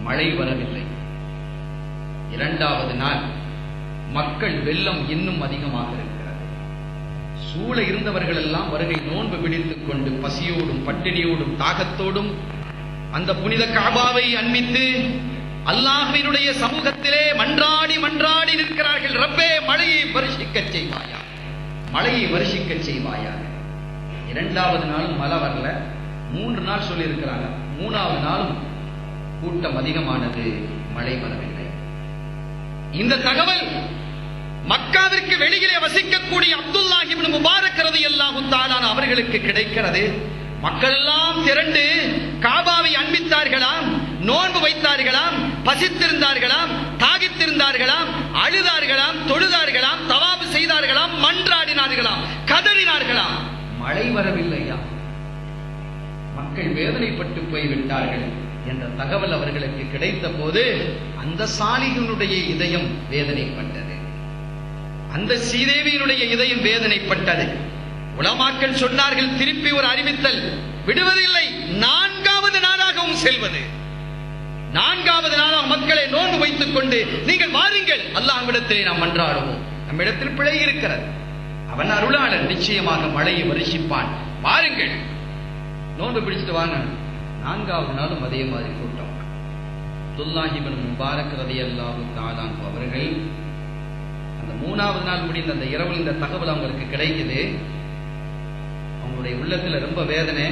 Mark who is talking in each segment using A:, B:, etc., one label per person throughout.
A: மழை வரவில்லை. இரண்டாவது நாள் மக்கள் வெள்ளம் இன்னும் அதிகமாக இருக்கிறது. சூழ இருந்தவர்கள் எல்லாம் வருகை நோன்பு பிடித்துக் கொண்டு பசியோடும் பட்டினியோடும் தாகத்தோடும் அந்த புனித காபாவை அண்மித்து அல்லாஹ்வினுடைய சமூகத்திலே மன்றாடி மன்றாடி நிற்கிறார்கள். ரப்பே, மழையை வருஷிக்கச் செய்வாயா, மழையை வருஷிக்கச் செய்வாயா. இரண்டாவது நாளும் மழை வரல. 3 நாள் சொல்லி இருக்கிறாங்க. 3வது நாளும் கூட்டம் அதிகமானது, மழை வரவில்லை. இந்த தகவல் மக்காவிற்கு வெளியிலே வசிக்கக்கூடிய அப்துல்லாஹ் இப்னு முபாரக் ரலியல்லாஹு தஆலா அவர்களுக்கு கிடைக்கிறது. மக்கள் எல்லாம் திரண்டு காபாவை அண்மித்தார்களாம், நோன்பு வைத்தார்களாம், பசித்திருந்தார்களாம், தாகித்திருந்தார்களாம், அழுதார்களாம், தொழுதார்களாம், தவாப் செய்தார்களாம், மன்றாடினார்களாம், கதறினார்களாம். மழை வரவில்லையா, மக்கள் வேதனைப்பட்டு போய்விட்டார்கள் என்ற தகவல் அவர்களுக்கு கிடைத்த போது அந்த சாலிஹினுடைய இதயம் வேதனைப்பட்டது, அந்த சீதேவியினுடைய இதயம் வேதனைப்பட்டது. உலமாக்கள் சொன்னார்கள், திருப்பி ஒரு அறிவித்தல் விடுவதில்லை, 4வது நாளாகவும் செல்வது. 4வது நாளாக மக்களை நோன்பு வைத்துக் கொண்டு நீங்கள் வாருங்கள், அல்லாஹ்விடத்திலே நாம் மன்றாடுவோம், நம்மிடத்தில் பிழை இருக்கிறது, அவன் அருளாளன், நிச்சயமாக மழையை வருஷிப்பான், வாருங்கள், நோன்பு பிடிச்சிட்டு வாங்க. 4வது நாளும் அதே மாதிரி கூட்டம். அப்துல்லாஹ் இப்னு முபாரக் ரலியல்லாஹு தஆலா அவர்கள் அந்த 3வது நாள் முடிந்த அந்த இரவில் இந்த தகவல் அவங்களுக்கு கிடைக்குது. அவங்களுடைய உள்ளத்துல ரொம்ப வேதனை.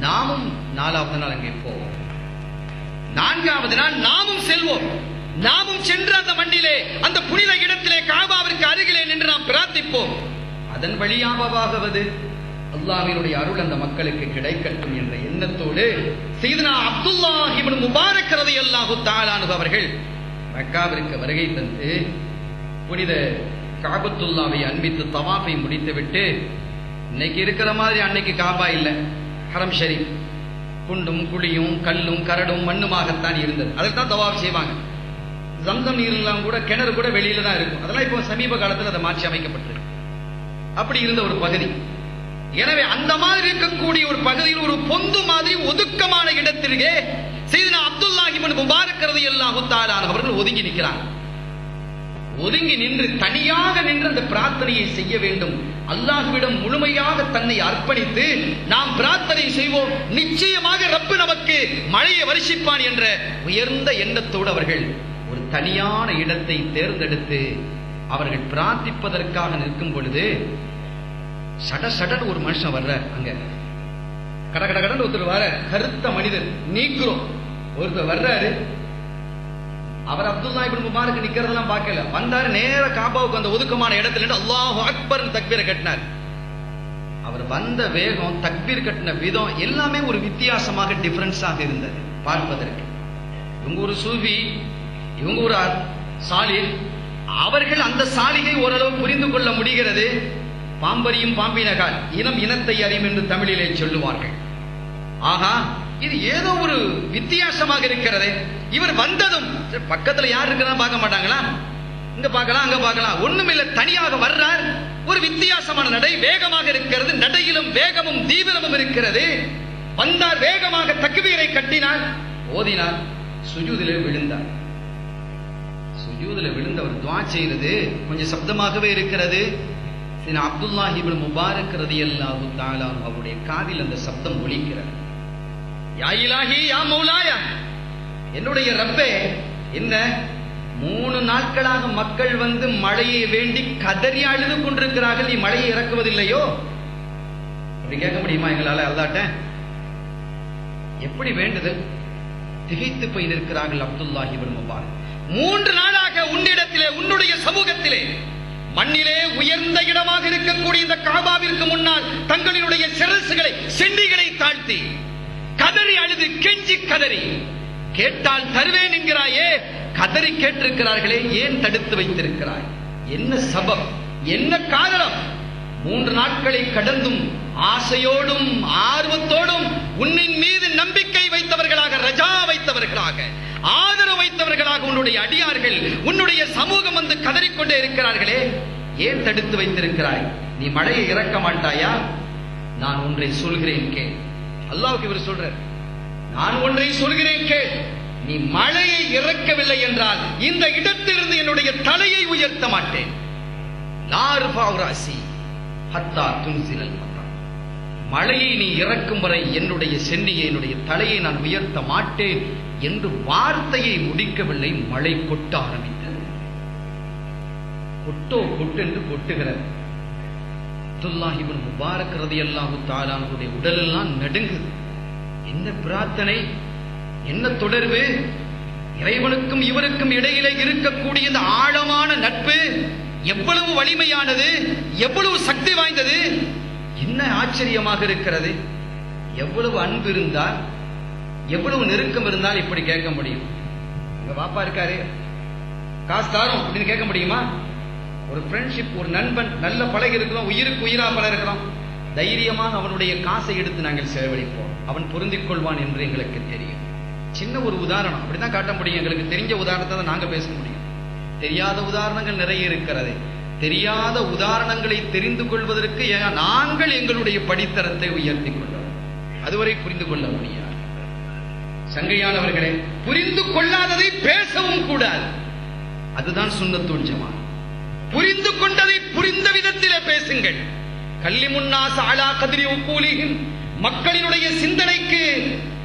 A: நாமும் 4வது நாள் அங்கே போவோம், 4வது நாள் நாமும் செல்வோம், நாமும் சென்று அந்த மண்ணிலே அந்த புனித இடத்திலே காபாவிற்கு அருகிலே நின்று நாம் பிரார்த்திப்போம். அதன் வழியாவது அல்லாஹ்வினுடைய அருள் அந்த மக்களுக்கு கிடைக்கட்டும் என்ற எண்ணத்தோடு சையதுனா அப்துல்லாஹ் இப்னு முபாரக் ரலியல்லாஹு தஆலா அவர்கள் மக்காவிற்கு வருகை தந்து புனித காபத்துல்லாவை அன்பித்து தவாஃபை முடித்துவிட்டு, இன்னைக்கு இருக்கிற மாதிரி அன்னைக்கு காபா இல்லை, ஹரம் ஷரீஃப் குண்டும் குழியும் கல்லும் கரடும் மண்ணுமாகத்தான் இருந்தது. அதைத்தான் தவாஃப் செய்வாங்க. ஜம்சம் நீர்லாம் கூட, கிணறு கூட வெளியில தான் இருக்கும். அதெல்லாம் இப்போ சமீப காலத்தில் அதை மாற்றி அமைக்கப்பட்டிருக்கு. அப்படி இருந்த ஒரு பகுதி. எனவே அந்த மாதிரி இருக்கக்கூடிய ஒரு பகுதியில் ஒரு பொந்து மாதிரி ஒதுக்கமான இடத்திலே சையதுனா அப்துல்லாஹ் இப்னு முபாரக் ரலியல்லாஹு தஆலா அவர்கள் ஒதுங்கி நிற்கிறாங்க. ஒதுங்கி நின்று தனியாக நின்று அந்த பிரார்த்தனையை செய்ய வேண்டும். அல்லாஹ்விடம் முழுமையாக தன்னை அர்ப்பணித்து நாம் பிரார்த்தனை செய்வோம், நிச்சயமாக ரப்பு நமக்கு மழையை வருஷிப்பான் என்ற உயர்ந்த எண்ணத்தோடு அவர்கள் ஒரு தனியான இடத்தை தேர்ந்தெடுத்து அவர்கள் பிரார்த்திப்பதற்காக நிற்கும் பொழுது சட சடன் ஒரு மனுஷன் வர்ற, அங்க கட கட கடன் ஒருத்தர் வர, கருத்த மனிதர் நீக்கிறோம் ஒருத்தர் வர்றாரு. அவர் அப்துல்லாஹ் இப்னு முபாரக் நிக்கிறதெல்லாம் பார்க்கல, வந்தாரு நேர காபாவுக்கு அந்த ஒதுக்கமான இடத்துல அல்லாஹு அக்பர் தக்பீரை கட்டினார். அவர் வந்த வேகம், தக்பீர் கட்டின விதம் எல்லாமே ஒரு வித்தியாசமாக டிஃபரன்ஸாக இருந்தது பார்ப்பதற்கு. இவங்க ஒரு சூஃபி, இவங்க ஒரு சாலிஹ், அவர்கள் அந்த சாலிகை ஓரளவு புரிந்து கொள்ள முடிகிறது. பாம்பரியும் பாம்பினகால் இனம் இனத்தை அறியும் என்று தமிழிலே சொல்லுவார்கள். ஆகா, இது ஏதோ ஒரு வித்தியாசமாக இருக்கிறது. இவர் வந்ததும் பக்கத்துல யார் இருக்கிறதா பார்க்க மாட்டாங்களா, இங்க பார்க்கலாம் அங்க பார்க்கலாம், ஒண்ணுமில்ல, தனியாக வர்றார். ஒரு வித்தியாசமான நடை, வேகமாக இருக்கிறது, நடையிலும் வேகமும் தீவிரமும் இருக்கிறது. வந்தார், வேகமாக தக்பீரை கட்டினார், ஓதினார், சுஜூதிலே விழுந்தார். சுஜூதிலே விழுந்தவர் துஆ செய்கிறது கொஞ்சம் சப்தமாகவே இருக்கிறது. அப்துல்லாஹ் இப்னு முபாரக் ரலியல்லாஹு தஆலா அவருடைய காதில் அந்த சப்தம் ஒலிக்கிறது. யா இலாஹி யா மௌலாயா, என்னுடைய ரப்பே, என்ன 3 நாட்களாக மக்கள் வந்து மழையை வேண்டி கதறி அழுது கொண்டிருக்கிறார்கள், நீ மழையை இறக்குவதில்லையோ? அப்படி கேட்க முடியுமா எங்களால? அல்லாட்ட எப்படி வேண்டுதல்? திகைத்து போய் நிற்கிறார்கள் அப்துல்லாஹ் இப்னு முபாரக். 3 நாளாக உன்னிடத்திலே, உன்னுடைய சமூகத்திலே, மண்ணிலே உயர்ந்த இடமாக இருக்கக்கூடிய இந்த காபாவிற்கு முன்னால் தங்களினுடைய சிரசுகளை, செண்டிகளை தாழ்த்தி கதறி அழுது கெஞ்சி கதறி, கேட்டால் தருவேன் என்கிறாயே, கதறி கேட்டிருக்கிறார்களே, ஏன் தடுத்து வைத்திருக்கிறாய்? என்ன சபம், என்ன காரணம்? 3 நாட்களை கடந்தும் ஆசையோடும் ஆர்வத்தோடும் உன்னின் மீது நம்பிக்கை வைத்தவர்களாக, ரஜா வைத்தவர்களாக, ஆதரவு வைத்தவர்களாக உன்னுடைய அடியார்கள், உன்னுடைய சமூகம் வந்து கதறிக்கொண்டே இருக்கிறார்களே, ஏன் தடுத்து வைத்திருக்கிறாய்? நீ மழையை இறக்க மாட்டாயா? நான் ஒன்றை சொல்கிறேன் கேள். அல்லாஹ்வுக்கு இவர் சொல்றார், நான் ஒன்றை சொல்கிறேன் கேள். நீ மழையை இறக்கவில்லை என்றால் இந்த இடத்திலிருந்து என்னுடைய தலையை உயர்த்த மாட்டேன். மழையை நீ இறக்கும் வரை என்னுடைய சென்னியை, என்னுடைய தலையை நான் உயர்த்த மாட்டேன் என்று வார்த்தையை முடிக்கவில்லை. மழை கொட்ட ஆரம்பித்தது. கொட்டோ கொட்டென்று கொட்டுகிறது. அப்துல்லாஹ் இப்னு முபாரக் ரலியல்லாஹு தஆலா அன்ஹுடைய உடலெல்லாம் நடுங்குது. என்ன பிரார்த்தனை, என்ன தொடர்பு? இறைவனுக்கும் இவருக்கும் இடையிலே இருக்கக்கூடிய இந்த ஆழமான நட்பு எவ்வளவு வலிமையானது, எவ்வளவு சக்தி வாய்ந்தது! என்ன ஆச்சரியமாக இருக்கிறது! எவ்வளவு அன்பு இருந்தால், எவ்வளவு நெருக்கம் இருந்தால் இப்படி கேட்க முடியும்? எங்க பாப்பா இருக்காரு, காசு தாரோம் அப்படின்னு கேட்க முடியுமா? ஒரு ஃப்ரெண்ட்ஷிப், ஒரு நண்பன், நல்ல பழகி இருக்கிறோம், உயிருக்கு உயிரா பழகிறோம், தைரியமாக அவனுடைய காசை எடுத்து நாங்கள் செலவழிப்போம். அவன் பொருந்திக் கொள்வான் என்று எங்களுக்கு தெரியும். சின்ன ஒரு உதாரணம் அப்படிதான் காட்ட முடியும். எங்களுக்கு தெரிஞ்ச உதாரணத்தை தான் நாங்க பேச முடியும். தெரியாத உதாரணங்கள் நிறைய இருக்கிறது. தெரியாத உதாரணங்களை தெரிந்து கொள்வதற்கு நாங்கள் எங்களுடைய படித்தரத்தை உயர்த்திக் கொள்வோம். அதுவரை புரிந்து கொள்ள முடியாது. சங்கையானவர்களே, புரிந்து கொள்ளாததை பேசவும் கூடாது. அதுதான் சுன்னத்துல் ஜமாஅத். புரிந்து கொண்டதை புரிந்த விதத்திலே பேசுங்கள். கல்லிமுன்னாஸ் அலா கத்ரி உக்கூலிஹிம், மக்களினுடைய சிந்தனைக்கு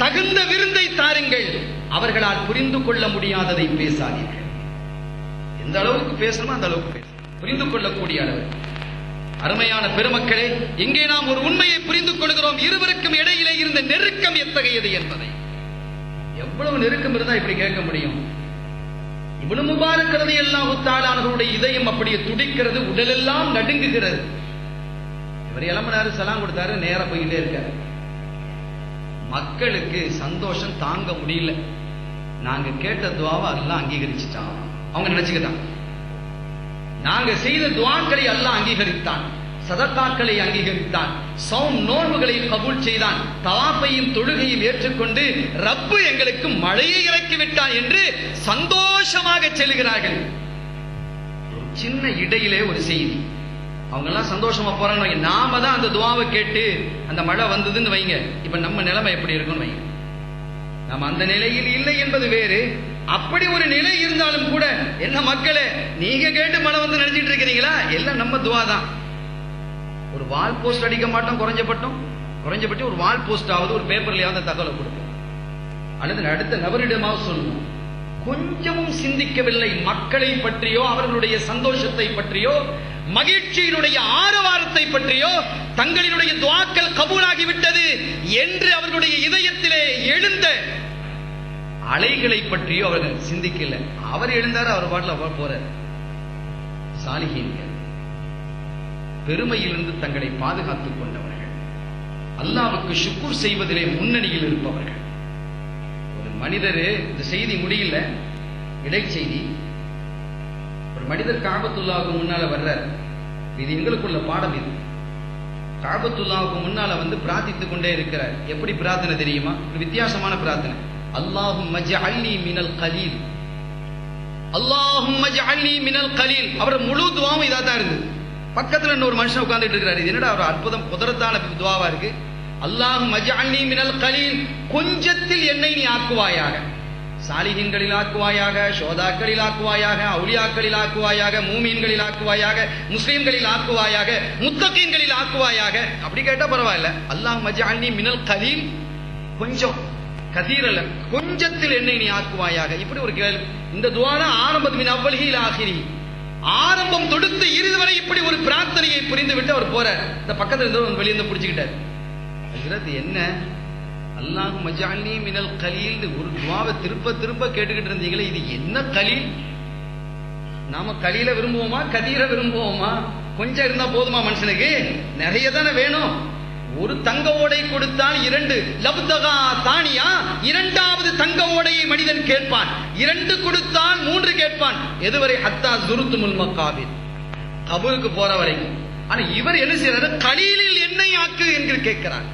A: தகுந்த விருந்தை தாருங்கள். அவர்களால் புரிந்து கொள்ள முடியாததை பேசாதீர்கள். எந்த அளவுக்கு பேசணுமோ அந்த அளவுக்கு பேச, புரிந்து கொள்ளக்கூடிய அளவு. அருமையான பெருமக்களே, இங்கே நாம் ஒரு உண்மையை புரிந்து கொள்கிறோம். இருவருக்கும் இடையிலே இருந்த நெருக்கம் எத்தகையது என்பதை. எவ்வளவு நெருக்கம் இருந்தா இப்படி கேட்க முடியும்? இப்னு முபாரக் ரலியல்லாஹு தஆலா அன்ஹுடைய இதயம் அப்படியே துடிக்கிறது, உடலெல்லாம் நடுங்குகிறது. இவர் இளமனாரு சலாம் கொடுத்தாரு, நேரா போயிட்டே இருக்காரு. மக்களுக்கு சந்தோஷம் தாங்க முடியல. நாங்க கேட்ட துஆவை அல்லாஹ் அங்கீகரிச்சுட்டான். அவங்க நினைச்சுக்கிட்டாங்க நாங்க செய்த துஆக்களை அல்லாஹ் அங்கீகரித்தான், சதகாக்களை அங்கீகரித்தான், சௌம் நோன்புகளை கபூல் செய்தான், தவாஃபையும் தொழுகையும் ஏற்றுக்கொண்டு ரப்பு எங்களுக்கு மழையை இறக்கி விட்டான் என்று சந்தோஷமாக செல்கிறார்கள். ஒரு சின்ன இடையிலே ஒரு செய்தி, அவங்க எல்லாம் சந்தோஷமா போறாங்க. நாம தான் அந்த துஆவை கேட்டு அந்த மழை வந்ததுன்னு வைங்க, இப்ப நம்ம நிலைமை எப்படி இருக்குன்னு வைங்க. நம்ம அந்த நிலையில் இல்லை என்பது வேறு. அப்படி ஒரு நிலை இருந்தாலும் கூட, என்ன மக்களே, நீங்க கேட்டு மழை வந்து நினைச்சிட்டு இருக்கிறீங்களா? எல்லாம் நம்ம துஆ தான். ஒரு வால் போஸ்ட் அடிக்க மாட்டோம், குறைஞ்சபட்சம் ஒரு வால் போஸ்ட் ஆகுது, ஒரு பேப்பர்லயாவது தகவலை கொடுப்போம், அல்லது அடுத்த நபரிடமாவது சொல்லுவோம். கொஞ்சமும் சிந்திக்கவில்லை மக்களை பற்றியோ, அவர்களுடைய சந்தோஷத்தை பற்றியோ, மகிழ்ச்சியினுடைய ஆரவாரத்தை பற்றியோ, தங்களினுடைய துஆக்கள் கபூலாகிவிட்டது என்று அவர்களுடைய இதயத்திலே எழுந்த அலைகளை பற்றியோ அவர்கள் சிந்திக்கல. அவர் எழுந்தாரு, அவர் பாட்டில் அவர் போறார். சாலிஹீன்கள், பெருமையிலிருந்து தங்களை பாதுகாத்துக் கொண்டவர்கள், அல்லாஹ்வுக்கு ஷுக்ர் செய்வதிலே முன்னணியில் இருப்பவர்கள். ஒரு மனிதர், இந்த செய்தி முடியல, இடைச்செய்தி. ஒரு மனிதர் காபத்துல்லாவுக்கு முன்னால வர்றார். இது எங்களுக்குள்ள பாடம். இது காபத்துல்லாவுக்கு முன்னால வந்து பிரார்த்தித்துக் கொண்டே இருக்கிறார். எப்படி பிரார்த்தனை தெரியுமா? ஒரு வித்தியாசமான பிரார்த்தனை. அல்லாஹும்ம ஜஅல்னி மினல் கலீல், அல்லாஹும்ம ஜஅல்னி மினல் கலீல். அவர் முழு துஆவும் இதா தான் இருக்கு. பக்கத்துல இன்னொரு மனுஷன் உட்கார்ந்துட்டு இருக்கிறார். இது என்னடா ஒரு அற்புதம், குதரத்தான துஆவா இருக்கு. அல்லாஹும்ம ஜஅல்னி மினல் கலீல், கொஞ்சத்தில் என்னை நீ ஆக்குவாயாக, சாலிஹீன்களில் ஆக்குவாயாக, ஷோதாக்களில் ஆக்குவாயாக, அவுலியாக்களில் ஆக்குவாயாக, மூமீன்களில் ஆக்குவாயாக, முஸ்லிம்களில் ஆக்குவாயாக, முத்தகீன்களில் ஆக்குவாயாக. அப்படி கேட்டா பரவாயில்ல. அல்லாஹும்ம ஜஅல்னி மினல் கலீல், கொஞ்சம், கதீரல்ல, கொஞ்சத்தில் என்னை நீ ஆக்குவாயாக. இப்படி ஒரு கேள்வி. இந்த துஆ ஆரம்பத்து மின் அவ்வலிஹி இலா ஆகிரி, ஆரம்பம் தொடுத்து இறுதி வரை இப்படி ஒரு பிரார்த்தனையை புரிந்து விட்டு அவர் போறார். இந்த பக்கத்துல இருந்து வெளியே இருந்து பிடிச்சுக்கிட்டார். என்ன அல்லாஹும்ம ஜஅல்னி மினல் கலீல், ஒரு துஆவை திருப்ப திருப்ப கேட்டுக்கிட்டு இருந்தீங்களே, இது என்ன கலீல்? நாம கலீல விரும்புவோமா, கதீர விரும்புவோமா? கொஞ்சம் இருந்தா போதுமா மனுஷனுக்கு? நிறைய தானே வேணும். ஒரு தங்க ஓடை கொடுத்தால் 2 லப்தகா தானியா, இரண்டாவது தங்க ஓடையை மனிதன் கேட்பான். 2 கொடுத்தால் 3 கேட்பான். எதுவரை? ஹத்தா ஜுருத்துமுல் மகாபிர், கபருக்கு போற வரைக்கும். ஆனா இவர் என்ன செய்யறாரு? கலீலில் என்னை ஆக்கு என்று கேட்கிறார்.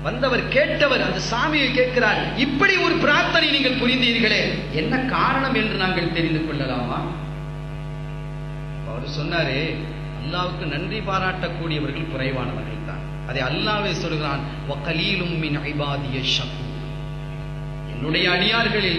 A: வந்தவர், கேட்டவர் அந்த சாமியை கேட்கிறார். இப்படி ஒரு பிரார்த்தனை நீங்கள் புரிந்தீர்களே, என்ன காரணம் என்று நாங்கள் தெரிந்து கொள்ளலாமா? அவர் சொன்னாரே, அல்லாஹ்வுக்கு நன்றி பாராட்டக்கூடியவர்கள் குறைவானவர்கள் தான். அதை அல்லாஹ்வே சொல்கிறான், வகலீலும் மின் இபாதிய ஷக்கூர், என்னுடைய அடியார்களில்